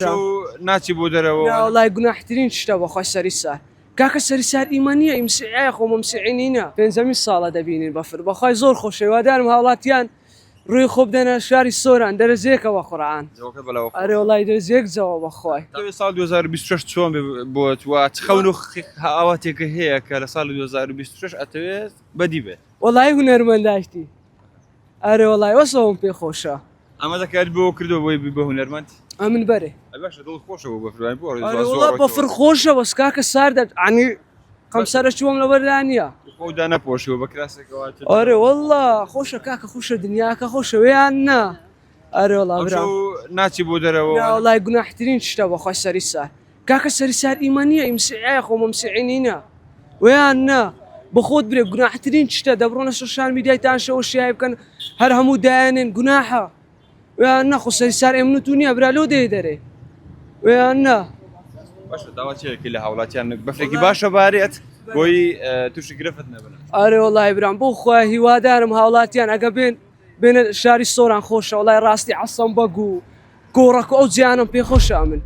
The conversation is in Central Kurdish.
ناچی بۆ دەرەوە وڵای گوناحترین شتە بەخۆی سەریسار کاکە سەریسار ئیمانیە ئیمسیعە خۆ مەمسیعینینە پێنجەمی ساڵە دەبینین بەفر بەخوای زۆر خۆشەوادارم هاوڵاتیان ڕووی خۆ بدەنە شاری سۆران دەرەزیەکەوە قورئان ئەرێ وڵای دەرەزیەک جەوە بەخوای ساڵ 2026 چۆن بۆت وا خەون و ئاواتێکە هەیە کە لە ساڵ 2026 ئەتەوێت بەدی بێت وڵای هونەرمەندایشتی ئەرێ وڵای وەسەوەم پێ خۆشە ئەمە دەکات بۆ کردەوە بۆی بە هونەرمەند ئەمن بەرێ باشە دڵ خۆشەوە بەفران بۆ وڵا بەفر خۆشەوە کاکە ساردە عنی قەمسەرە چووەم لەبەردانە خۆدا نەپۆشەوە بە کراسێکەوە ئەرێ وەڵا خۆشە کاکە خۆشە دنیاکە خۆشەوەیان نا ئەرێ وڵا برام ناچی بۆ دەرەوە وڵای گوناحترین شتە بەخۆی سەریسار کاکە سەریسار ئیمانیە ئیمسیعە خۆ مەمسیعینینە ویان نا بخۆت برێ گوناحترین شتە دەبڕۆنە سوشال میدیایتان شەوە شیای بکەن هەر هەموو دایانێن گوناحە ویان نەخۆ سەریسار ئێمنوت نییە برا لۆ دێ دەرێ ویان نا باشە داواچێکی لە هاوڵاتیان بەفرێکی باشە بارێت بۆی تووشی گرفت نەبن ئەرێ وڵای برام بۆ خۆی هیوادارم هاوڵاتیان ئەگە بێنە شاری سۆران خۆشە وڵای ڕاستی عەسەم بەگو گۆڕەکە ئەو جیانم پێ خۆشە من